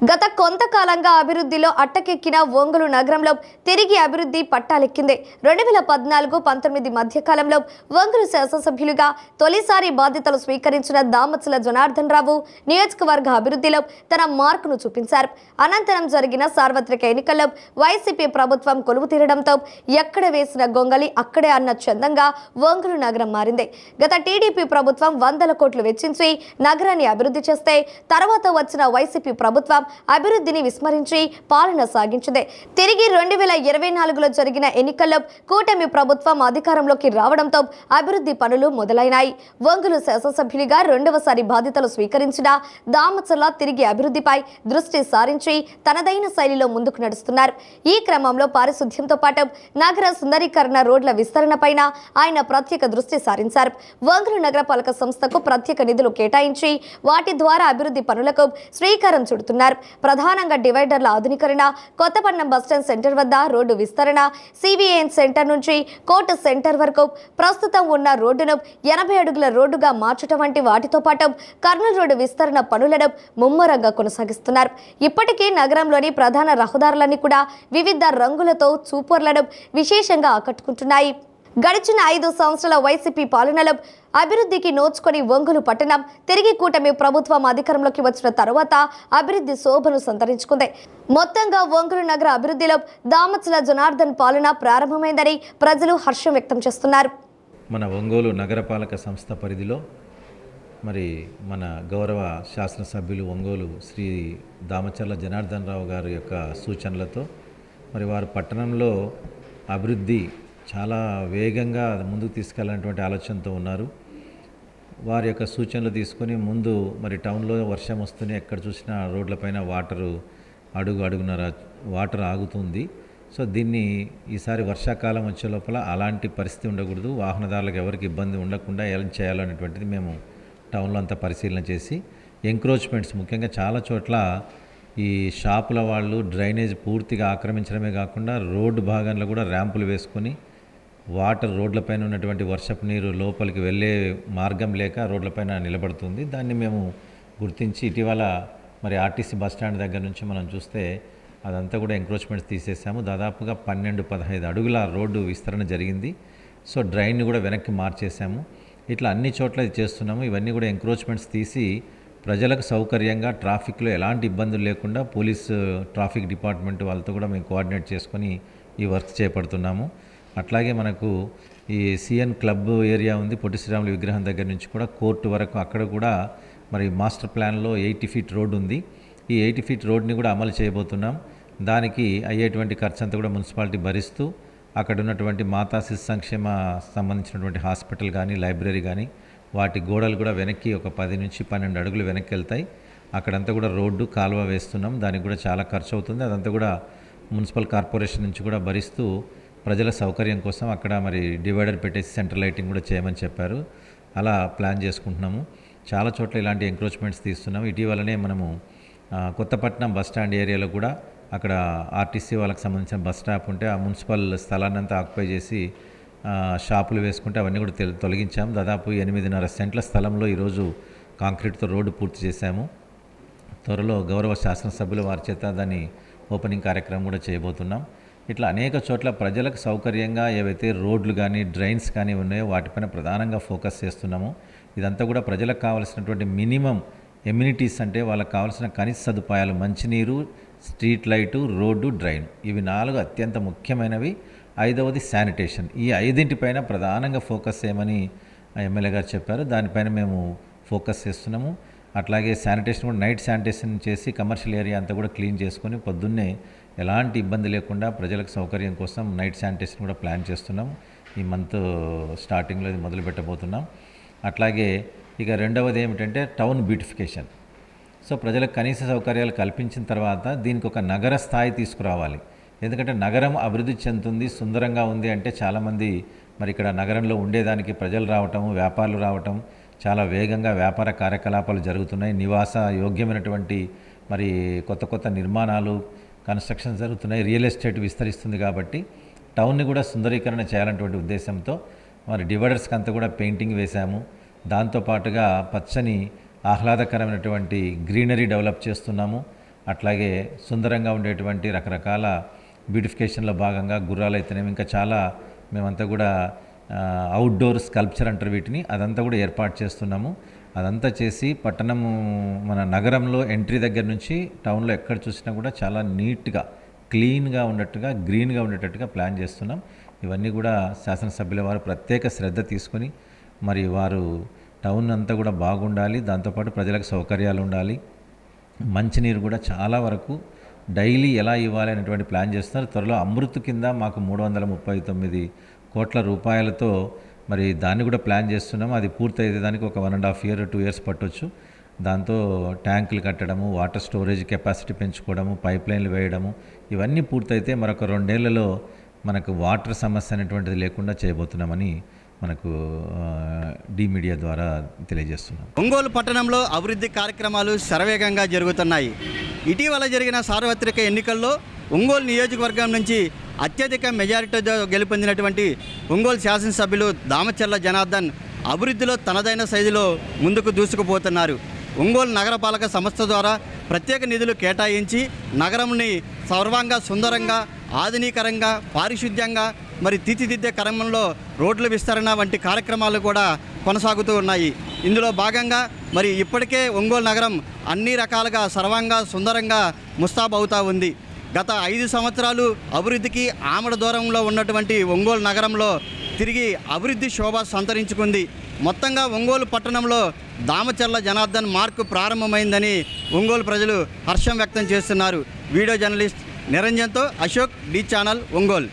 గత కొంతకాలంగా అభివృద్ధిలో అట్టకెక్కిన ఒంగోలు నగరంలో తిరిగి అభివృద్ధి పట్టాలెక్కింది. 2014-19 మధ్య కాలంలో ఒంగోలు శాసనసభ్యులుగా తొలిసారి బాధ్యతలు స్వీకరించిన దామచల జనార్దన్ రావు నియోజకవర్గ అభివృద్ధిలో తన మార్కును చూపించారు. అనంతరం జరిగిన సార్వత్రిక ఎన్నికల్లో వైసీపీ ప్రభుత్వం కొలువు తీరడంతో ఎక్కడ వేసిన గొంగలి అక్కడే అన్న చందంగా ఒంగోలు నగరం మారింది. గత టీడీపీ ప్రభుత్వం 100 కోట్లు వెచ్చించి నగరాన్ని అభివృద్ధి చేస్తే తర్వాత వచ్చిన వైసీపీ ప్రభుత్వం అభివృద్ధిని విస్మరించి పాలన సాగించింది. తిరిగి 2024లో జరిగిన ఎన్నికల్లో కూటమి ప్రభుత్వం అధికారంలోకి రావడంతో అభివృద్ధి పనులు మొదలైనాయి. ఒంగోలు శాసనసభ్యునిగా రెండవసారి బాధ్యతలు స్వీకరించిన దామచల తిరిగి అభివృద్ధిపై దృష్టి సారించి తనదైన శైలిలో ముందుకు నడుస్తున్నారు. ఈ క్రమంలో పారిశుద్ధ్యంతో పాటు నగర సుందరీకరణ, రోడ్ల విస్తరణపైన ఆయన ప్రత్యేక దృష్టి సారించారు. ఒంగోలు నగరపాలక సంస్థకు ప్రత్యేక నిధులు కేటాయించి వాటి ద్వారా అభివృద్ధి పనులకు శ్రీకారం చుడుతున్నారు. ప్రధానంగా డివైడర్ల ఆధునీకరణ, కొత్తపట్నం బస్టాండ్ సెంటర్ వద్ద రోడ్డు విస్తరణ, సివిఎన్ సెంటర్ నుంచి కోర్టు సెంటర్ వరకు ప్రస్తుతం ఉన్న రోడ్డును 80 అడుగుల రోడ్డుగా మార్చడం వంటి వాటితో పాటు కర్నూలు రోడ్డు విస్తరణ పనులను ముమ్మరంగా కొనసాగిస్తున్నారు. ఇప్పటికే నగరంలోని ప్రధాన రహదారులన్నీ కూడా వివిధ రంగులతో చూపర్లను విశేషంగా ఆకట్టుకుంటున్నాయి. గడిచిన 5 సంవత్సరాల వైసీపీ పాలనలో అభివృద్ధికి నోచుకొని ఒంగోలు పట్టణం తిరిగి కూటమి ప్రభుత్వం అధికారంలోకి వచ్చిన తర్వాత అభివృద్ధి శోభను సంతరించుకుంది. మొత్తంగా ఒంగోలు నగర అభివృద్ధిలో దామచల జనార్దన్ పాలన ప్రారంభమైందని ప్రజలు హర్షం వ్యక్తం చేస్తున్నారు. మన ఒంగోలు నగరపాలక సంస్థ పరిధిలో మన గౌరవ శాసనసభ్యులు ఒంగోలు శ్రీ దామచల జనార్దన్ రావు గారి యొక్క సూచనలతో వారు పట్టణంలో అభివృద్ధి చాలా వేగంగా ముందుకు తీసుకెళ్లాలనేటువంటి ఆలోచనతో ఉన్నారు. వారి యొక్క సూచనలు తీసుకొని ముందు టౌన్లో వర్షం వస్తూనే ఎక్కడ చూసినా రోడ్లపైన అడుగున్నర వాటర్ ఆగుతుంది. సో దీన్ని ఈసారి వర్షాకాలం వచ్చే లోపల అలాంటి పరిస్థితి ఉండకూడదు, వాహనదారులకు ఎవరికి ఇబ్బంది ఉండకుండా ఏం చేయాలనేటువంటిది మేము టౌన్లో అంతా పరిశీలన చేసి ఎంక్రోచ్మెంట్స్ ముఖ్యంగా చాలా చోట్ల ఈ షాపుల వాళ్ళు డ్రైనేజ్ పూర్తిగా ఆక్రమించడమే కాకుండా రోడ్డు భాగంలో కూడా ర్యాంపులు వేసుకొని వాటర్ రోడ్లపైన ఉన్నటువంటి వర్షపు నీరు లోపలికి వెళ్ళే మార్గం లేక రోడ్లపైన నిలబడుతుంది. దాన్ని మేము గుర్తించి ఇటీవల ఆర్టీసీ బస్టాండ్ దగ్గర నుంచి మనం చూస్తే అదంతా కూడా ఎంక్రోచ్మెంట్స్ తీసేసాము. దాదాపుగా 12-15 అడుగుల రోడ్డు విస్తరణ జరిగింది. సో డ్రైన్ని కూడా వెనక్కి మార్చేసాము. ఇట్లా అన్ని చోట్ల ఇది చేస్తున్నాము. ఇవన్నీ కూడా ఎంక్రోచ్మెంట్స్ తీసి ప్రజలకు సౌకర్యంగా ట్రాఫిక్లో ఎలాంటి ఇబ్బందులు లేకుండా పోలీసు ట్రాఫిక్ డిపార్ట్మెంట్ వాళ్ళతో కూడా మేము కోఆర్డినేట్ చేసుకొని ఈ వర్క్ చేపడుతున్నాము. అట్లాగే మనకు ఈ సిఎన్ క్లబ్ ఏరియా ఉంది, పొట్టి శ్రీరాములు విగ్రహం దగ్గర నుంచి కూడా కోర్టు వరకు అక్కడ కూడా మాస్టర్ ప్లాన్లో 80 ఫీట్ రోడ్డు ఉంది. ఈ 80 ఫీట్ రోడ్ని కూడా అమలు చేయబోతున్నాం. దానికి అయ్యేటువంటి ఖర్చు అంతా కూడా మున్సిపాలిటీ భరిస్తూ అక్కడ ఉన్నటువంటి మాతా శిశు సంక్షేమ సంబంధించినటువంటి హాస్పిటల్ కానీ లైబ్రరీ కానీ వాటి గోడలు కూడా వెనక్కి ఒక 10-12 అడుగులు వెనక్కి వెళ్తాయి. అక్కడంతా కూడా రోడ్డు కాలువ వేస్తున్నాం. దానికి కూడా చాలా ఖర్చు అవుతుంది. అదంతా కూడా మున్సిపల్ కార్పొరేషన్ నుంచి కూడా భరిస్తూ ప్రజల సౌకర్యం కోసం అక్కడ డివైడర్ పెట్టేసి సెంట్రల్ లైటింగ్ కూడా చేయమని చెప్పారు. అలా ప్లాన్ చేసుకుంటున్నాము. చాలా చోట్ల ఇలాంటి ఎంక్రోచ్మెంట్స్ తీస్తున్నాము. ఇటీవలనే మనము కొత్తపట్నం బస్టాండ్ ఏరియాలో కూడా అక్కడ ఆర్టీసీ వాళ్ళకి సంబంధించిన బస్ స్టాప్ ఉంటే ఆ మున్సిపల్ స్థలాన్ని అంతా ఆక్యుపై చేసి షాపులు వేసుకుంటే అవన్నీ కూడా తొలగించాము. దాదాపు 8.5 సెంట్ల స్థలంలో ఈరోజు కాంక్రీట్తో రోడ్డు పూర్తి చేశాము. త్వరలో గౌరవ శాసనసభ్యుల వారి చేత దాన్ని ఓపెనింగ్ కార్యక్రమం కూడా చేయబోతున్నాం. ఇట్లా అనేక చోట్ల ప్రజలకు సౌకర్యంగా ఏవైతే రోడ్లు కానీ డ్రైన్స్ కానీ ఉన్నాయో వాటిపైన ప్రధానంగా ఫోకస్ చేస్తున్నాము. ఇదంతా కూడా ప్రజలకు కావాల్సినటువంటి మినిమం ఎమ్యూనిటీస్, అంటే వాళ్ళకి కావాల్సిన కనీస సదుపాయాలు, మంచినీరు, స్ట్రీట్ లైటు, రోడ్డు, డ్రైన్, ఇవి 4 అత్యంత ముఖ్యమైనవి. 5వది శానిటేషన్. ఈ 5 ప్రధానంగా ఫోకస్ చేయమని ఎమ్మెల్యే గారు చెప్పారు. దానిపైన మేము ఫోకస్ చేస్తున్నాము. అట్లాగే శానిటేషన్ కూడా నైట్ శానిటేషన్ చేసి కమర్షియల్ ఏరియా అంతా కూడా క్లీన్ చేసుకొని పొద్దున్నే ఎలాంటి ఇబ్బంది లేకుండా ప్రజలకు సౌకర్యం కోసం నైట్ శానిటేషన్ కూడా ప్లాన్ చేస్తున్నాం. ఈ మంత్ స్టార్టింగ్లో ఇది మొదలు పెట్టబోతున్నాం. అట్లాగే ఇక రెండవది ఏమిటంటే టౌన్ బ్యూటిఫికేషన్. సో ప్రజలకు కనీస సౌకర్యాలు కల్పించిన తర్వాత దీనికి ఒక నగర స్థాయి తీసుకురావాలి. ఎందుకంటే నగరం అభివృద్ధి చెందుతుంది, సుందరంగా ఉంది అంటే చాలామంది ఇక్కడ నగరంలో ఉండేదానికి ప్రజలు రావటం, వ్యాపారులు రావటం, చాలా వేగంగా వ్యాపార కార్యకలాపాలు జరుగుతున్నాయి. నివాస యోగ్యమైనటువంటి కొత్త నిర్మాణాలు, కన్స్ట్రక్షన్ జరుగుతున్నాయి. రియల్ ఎస్టేట్ విస్తరిస్తుంది. కాబట్టి టౌన్ని కూడా సుందరీకరణ చేయాలనేటువంటి ఉద్దేశంతో డివైడర్స్కి అంతా కూడా పెయింటింగ్ వేశాము. దాంతోపాటుగా పచ్చని ఆహ్లాదకరమైనటువంటి గ్రీనరీ డెవలప్ చేస్తున్నాము. అట్లాగే సుందరంగా ఉండేటువంటి రకరకాల బ్యూటిఫికేషన్లో భాగంగా గుర్రాలు అయితేనేమి ఇంకా చాలా మేమంతా కూడా అవుట్డోర్ స్కల్ప్చర్ అంటారు వీటిని, అదంతా కూడా ఏర్పాటు చేస్తున్నాము. అదంతా చేసి పట్టణము మన నగరంలో ఎంట్రీ దగ్గర నుంచి టౌన్లో ఎక్కడ చూసినా కూడా చాలా నీట్గా క్లీన్గా ఉన్నట్టుగా గ్రీన్గా ఉండేటట్టుగా ప్లాన్ చేస్తున్నాం. ఇవన్నీ కూడా శాసనసభ్యుల వారు ప్రత్యేక శ్రద్ధ తీసుకొని మరి వారు టౌన్ అంతా కూడా బాగుండాలి, దాంతోపాటు ప్రజలకు సౌకర్యాలు ఉండాలి, మంచినీరు కూడా చాలా వరకు డైలీ ఎలా ఇవ్వాలి అనేటువంటి ప్లాన్ చేస్తున్నారు. త్వరలో అమృత్ కింద మాకు 339 కోట్ల రూపాయలతో మరి దాన్ని కూడా ప్లాన్ చేస్తున్నాము. అది పూర్తయితే దానికి ఒక 1.5 year 2 years పట్టొచ్చు. దాంతో ట్యాంకులు కట్టడము, వాటర్ స్టోరేజ్ కెపాసిటీ పెంచుకోవడము, పైప్ లైన్లు వేయడము, ఇవన్నీ పూర్తయితే మరొక 2 ఏళ్లలో మనకు వాటర్ సమస్య అనేటువంటిది లేకుండా చేయబోతున్నామని మనకు డి మీడియా ద్వారా తెలియజేస్తున్నాం. ఒంగోలు పట్టణంలో అభివృద్ధి కార్యక్రమాలు శరవేగంగా జరుగుతున్నాయి. ఇటీవల జరిగిన సార్వత్రిక ఎన్నికల్లో ఒంగోలు నియోజకవర్గం నుంచి అత్యధిక మెజారిటీతో గెలుపొందినటువంటి ఒంగోలు శాసనసభ్యులు దామచర్ల జనార్దన్ అభివృద్ధిలో తనదైన శైలిలో ముందుకు దూసుకుపోతున్నారు. ఒంగోలు నగరపాలక సంస్థ ద్వారా ప్రత్యేక నిధులు కేటాయించి నగరంని సర్వంగా సుందరంగా, ఆధునీకరంగా, పారిశుద్ధ్యంగా మరి తీర్చిదిద్దే క్రమంలో రోడ్ల విస్తరణ వంటి కార్యక్రమాలు కూడా కొనసాగుతూ ఉన్నాయి. ఇందులో భాగంగా మరి ఇప్పటికే ఒంగోలు నగరం అన్ని రకాలుగా సర్వంగా సుందరంగా ముస్తాబవుతూ ఉంది. గత 5 సంవత్సరాలు అభివృద్ధికి ఆమడ దూరంలో ఉన్నటువంటి ఒంగోలు నగరంలో తిరిగి అభివృద్ధి శోభ సంతరించుకుంది. మొత్తంగా ఒంగోలు పట్టణంలో దామచర్ల జనార్దన్ మార్కు ప్రారంభమైందని ఒంగోలు ప్రజలు హర్షం వ్యక్తం చేస్తున్నారు. వీడియో జర్నలిస్ట్ నిరంజన్తో అశోక్, డి ఛానల్, ఒంగోలు.